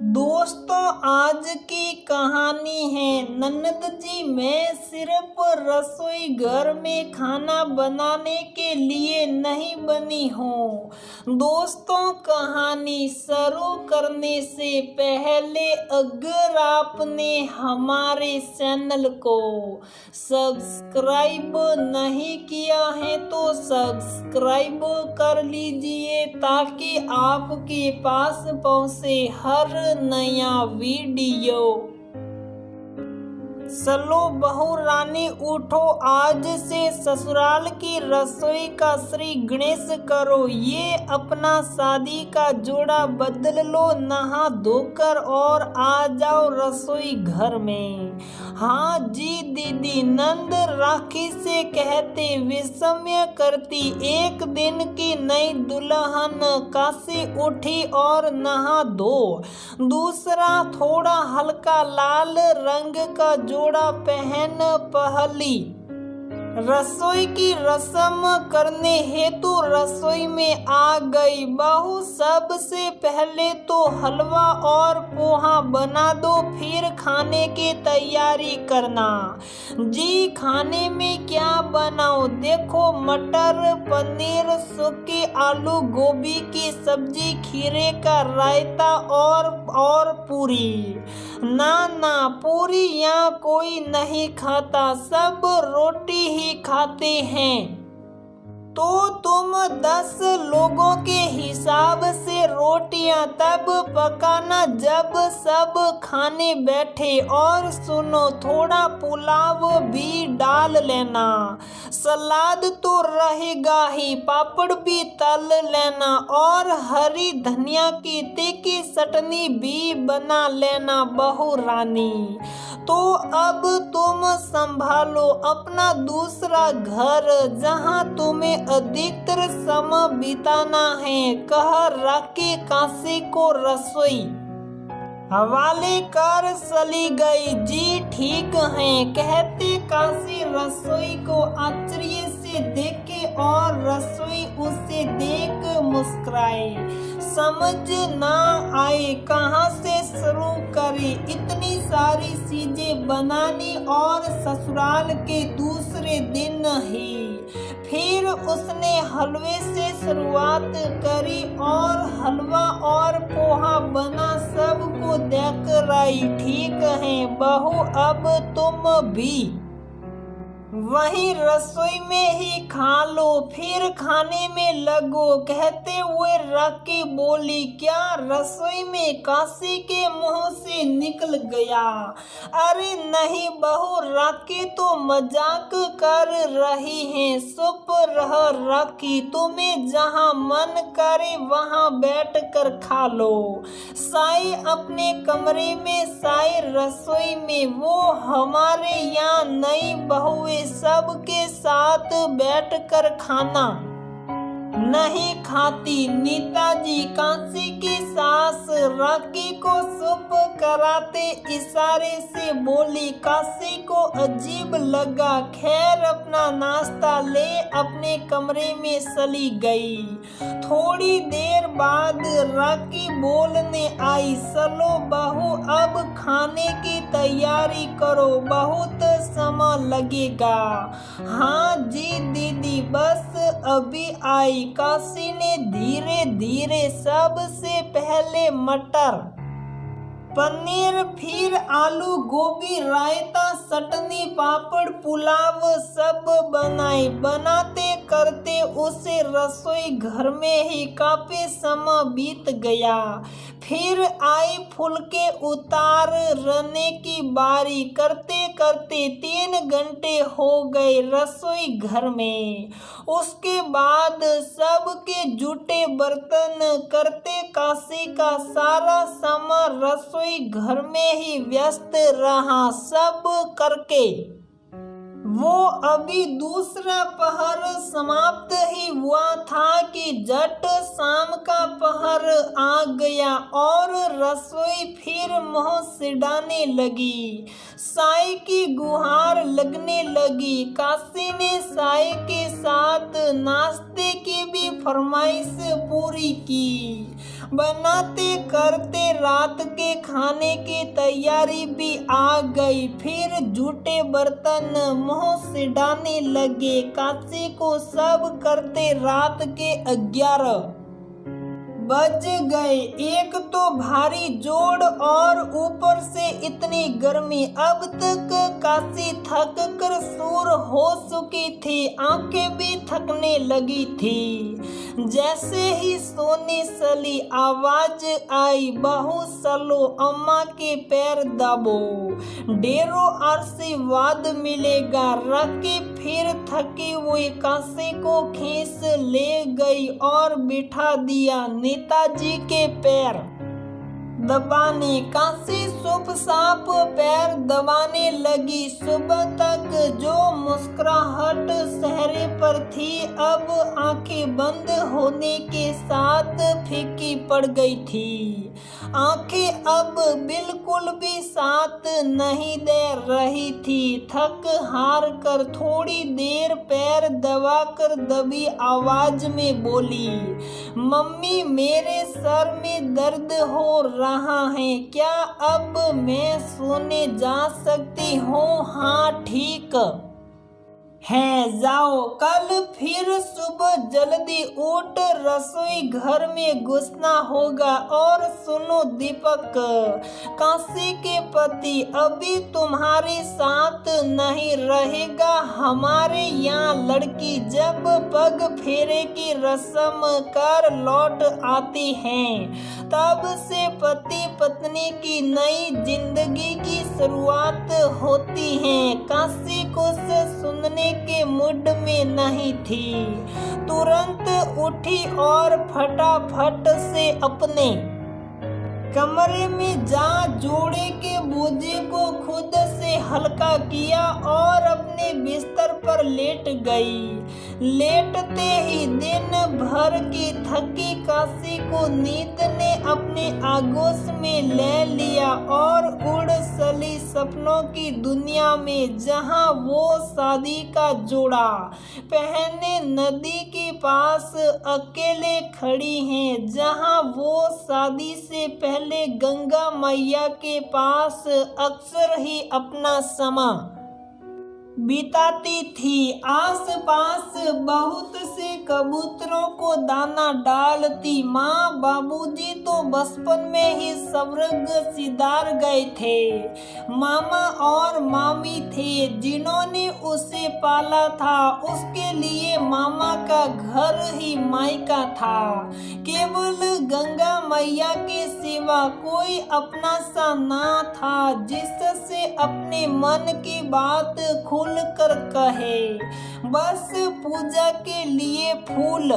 दोस्तों, आज की कहानी है ननद जी। मैं सिर्फ रसोई घर में खाना बनाने के लिए नहीं बनी हूँ। दोस्तों, कहानी शुरू करने से पहले अगर आपने हमारे चैनल को सब्सक्राइब नहीं किया है तो सब्सक्राइब कर लीजिए ताकि आपके पास पहुँचे हर नया वीडियो। चलो बहू रानी उठो, आज से ससुराल की रसोई का श्री गणेश करो। ये अपना शादी का जोड़ा बदल लो, नहा धोकर और आ जाओ रसोई घर में। हाँ जी दीदी, नंद राखी से कहते विस्मय करती। एक दिन की नई दुल्हन काशी उठी और नहा धो दूसरा थोड़ा हल्का लाल रंग का जोड़ा पहन पहली रसोई की रस्म करने हेतु रसोई में आ गई। बहू, सबसे पहले तो हलवा और पोहा बना दो, फिर खाने की तैयारी करना। जी, खाने में क्या बनाओ? देखो, मटर पनीर, सूखी आलू गोभी की सब्जी, खीरे का रायता और पूरी। ना, पूरी यहाँ कोई नहीं खाता, सब रोटी ही खाते हैं। तो तुम 10 लोगों के हिसाब से रोटियां तब पकाना जब सब खाने बैठे। और सुनो, थोड़ा पुलाव भी डाल लेना। सलाद तो रहेगा ही, पापड़ भी तल लेना और हरी धनिया की तीखी चटनी भी बना लेना बहू रानी। तो अब तुम संभालो अपना दूसरा घर जहां तुम्हें अधिकतर समय बिताना है। कह राखी काशी को रसोई हवाले कर चली गई। जी ठीक है, कहते काशी रसोई को आश्चर्य से देखे और रसोई उसे देख मुस्कुराए। समझ ना आए कहाँ से शुरू करे, इतनी सारी चीजें बनानी और ससुराल के दूसरे दिन ही। फिर उसने हलवे से शुरुआत करी और हलवा और पोहा बना, सबको देख रही। ठीक है बहू, अब तुम भी वही रसोई में ही खा लो, फिर खाने में लगो। कहते हुए राखी बोली, क्या रसोई में? काशी के मुंह से निकल गया। अरे नहीं बहू, राखी तो मजाक कर रही है। चुप रह राखी, तुम्हें जहां मन करे वहां बैठकर खा लो। साई अपने कमरे में, साई रसोई में। वो हमारे यहाँ नई बहुएं सबके साथ बैठकर खाना नहीं खाती। नेताजी काशी की सास राखी को चुप कराते इशारे से बोली। काशी को अजीब लगा, खैर अपना नाश्ता ले अपने कमरे में चली गई। थोड़ी देर बाद राखी बोलने आई, चलो बहू अब खाने की तैयारी करो, बहुत समय लगेगा। हाँ जी दीदी, बस अभी आई। काशी ने धीरे धीरे सबसे पहले मटर पनीर, फिर आलू गोभी, रायता, चटनी, पापड़, पुलाव सब बनाए। बनाते करते उसे रसोई घर में ही काफी समय बीत गया। फिर आई फुलके उतारने की बारी। करते करते 3 घंटे हो गए रसोई घर में। उसके बाद सबके जूठे बर्तन करते काशी का सारा समय रसोई घर में ही व्यस्त रहा। सब करके वो अभी दूसरा पहर समाप्त ही हुआ था कि झट शाम का पहर आ गया और रसोई फिर मुंह सिडाने लगी। साई की गुहार लगने लगी। काशी ने साई के साथ नाश्ते की भी फरमाइश पूरी की बनाते करते रात के खाने की तैयारी भी आ गई। फिर जूठे बर्तन मुंह से डालने लगे। काशी को सब करते रात के 11 बज गए। एक तो भारी जोड़ और ऊपर से इतनी गर्मी। अब तक काशी थक कर सूर हो चुकी थी, आंखें भी थकने लगी थी। जैसे ही सोने चली आवाज आई, बहू चलो अम्मा के पैर दबो, ढेरों आशीर्वाद मिलेगा। रखी फिर थकी हुई काशी को खींच ले गई और बिठा दिया नेताजी के पैर दबाने। काशी चुपचाप पैर दबाने लगी। सुबह तक जो मुस्कुराहट चेहरे पर थी, अब आंखें बंद होने के साथ फीकी पड़ गई थी। आंखें अब बिल्कुल भी साथ नहीं दे रही थी। थक हार कर थोड़ी देर पैर दबाकर दबी आवाज में बोली, मम्मी मेरे सर में दर्द हो रहा है, क्या अब मैं सोने जा सकती हूँ? हाँ ठीक है, जाओ। कल फिर सुबह जल्दी उठ रसोई घर में घुसना होगा। और सुनो दीपक, काशी के पति अभी तुम्हारे साथ नहीं रहेगा। हमारे यहाँ लड़की जब पग फेरे की रस्म कर लौट आती हैं, तब से पति पत्नी की नई जिंदगी की शुरुआत होती है। काशी कुछ सुनने के मूड में नहीं थी। तुरंत उठी और फटाफट से अपने कमरे में जा जोड़े के बोझे को खुद से हल्का किया और अपने बिस्तर पर लेट गई। लेटते ही दिन भर की थकी काशी को नींद ने अपने आगोश में ले लिया और उड़ चली सपनों की दुनिया में, जहां वो शादी का जोड़ा पहने नदी के पास अकेले खड़ी हैं, जहां वो शादी से पहले गंगा मैया के पास अक्सर ही अपना समय बिताती थी। आस पास बहुत से कबूतरों को दाना डालती। माँ बाबूजी तो बचपन में ही स्वर्ग सिधार गए थे। मामा और मामी थे जिन्होंने उसे पाला था। उसके लिए मामा का घर ही मायका था। केवल गंगा मैया के सिवा कोई अपना सा ना था जिससे अपने मन की बात खुल कर कहे। बस पूजा के लिए फूल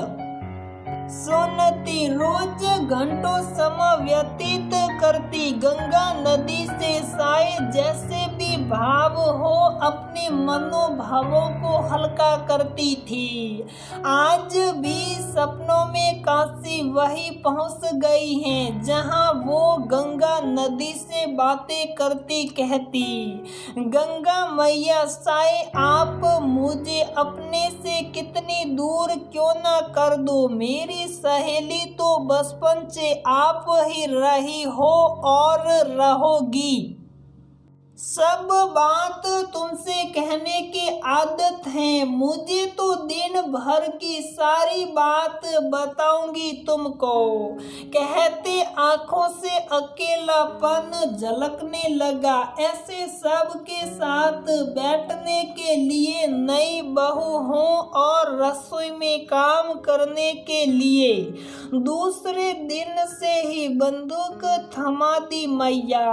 सुनती, रोज घंटों समय व्यतीत करती। गंगा नदी से शायद जैसे भी भाव हो अपने मनोभावों को हल्का करती थी। आज भी सपनों में काशी वही पहुंच गई है जहां वो गंगा नदी से बातें करती कहती, गंगा मैया शायद आप मुझे अपने से कितनी दूर क्यों ना कर दो। मेरी सहेली तो बचपन से आप ही रही हो और रहोगी। सब बात तुमसे कहने की आदत है। मुझे तो दिन भर की सारी बात बताऊंगी तुमको। कहते आंखों से अकेलापन झलकने लगा। ऐसे सब के साथ बैठने के लिए नई बहू हो और रसोई में काम करने के लिए दूसरे दिन से ही बंदूक थमा दी मैया।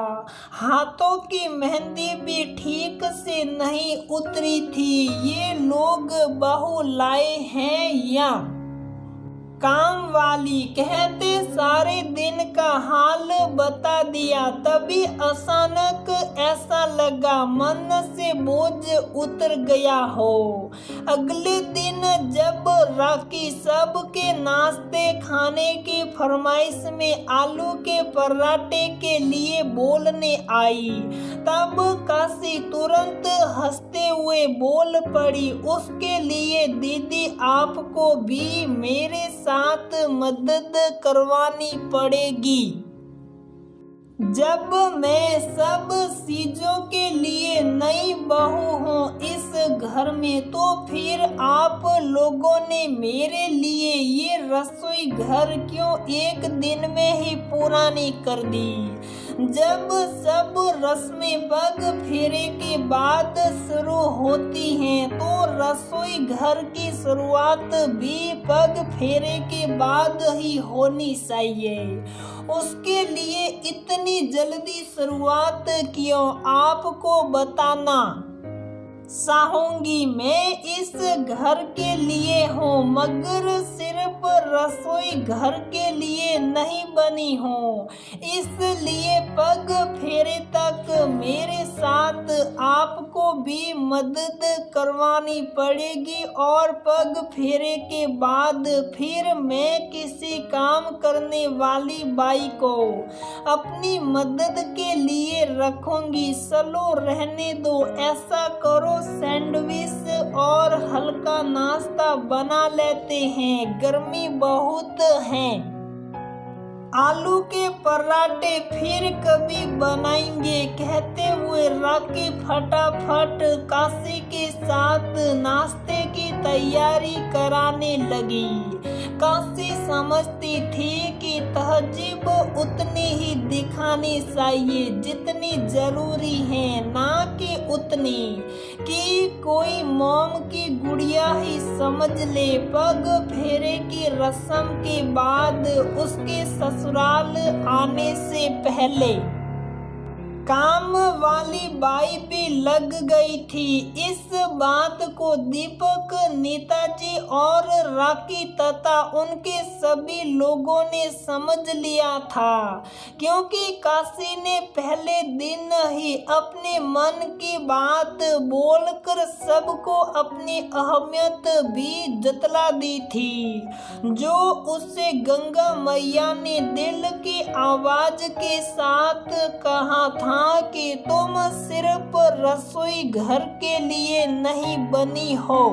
हाथों की मेहंदी भी ठीक से नहीं उतरी थी। ये लोग बहू लाए हैं या काम वाली? कहते सारे दिन का हाल बता दिया। तभी अचानक ऐसा लगा मन से बोझ उतर गया हो। अगले दिन जब राखी सबके नाश्ते खाने की फरमाइश में आलू के पराठे के लिए बोलने आई, तब काशी तुरंत हंसते हुए बोल पड़ी, उसके लिए दीदी आपको भी मेरे साथ मदद करवानी पड़ेगी। जब मैं सब चीजों के लिए नई बहू हूँ इस घर में, तो फिर आप लोगों ने मेरे लिए ये रसोई घर क्यों एक दिन में ही पूरा नहीं कर दी। जब सब रस्में पग फेरे के बाद शुरू होती हैं, तो रसोई घर की शुरुआत भी पग फेरे के बाद ही होनी चाहिए। उसके लिए इतनी जल्दी शुरुआत क्यों, आपको बताना चाहूंगी। मैं इस घर के लिए हूँ, मगर सिर्फ रसोई घर के लिए नहीं बनी हूँ। इसलिए पग फेरे तक मेरे साथ आपको भी मदद करवानी पड़ेगी, और पग फेरे के बाद फिर मैं किसी काम करने वाली बाई को अपनी मदद के लिए रखूंगी। चलो रहने दो, ऐसा करो सैंडविच और हल्का नाश्ता बना लेते हैं, गर्मी बहुत है। आलू के पराठे फिर कभी बनाएंगे। कहते हुए राखी फटाफट काशी के साथ नाश्ते की तैयारी कराने लगी। काशी समझती थी कि तहजीब उतनी ही दिखानी चाहिए जितनी जरूरी है, ना कि उतनी कि कोई मोम की गुड़िया ही समझ ले। पग फेरे की रस्म के बाद उसके ससुराल आने से पहले काम वाली बाई भी लग गई थी। इस बात को दीपक, नेताजी और राखी तथा उनके सभी लोगों ने समझ लिया था, क्योंकि काशी ने पहले दिन ही अपने मन की बात बोलकर सबको अपनी अहमियत भी जतला दी थी, जो उससे गंगा मैया ने दिल की आवाज के साथ कहा था कि तुम सिर्फ रसोई घर के लिए नहीं बनी हो।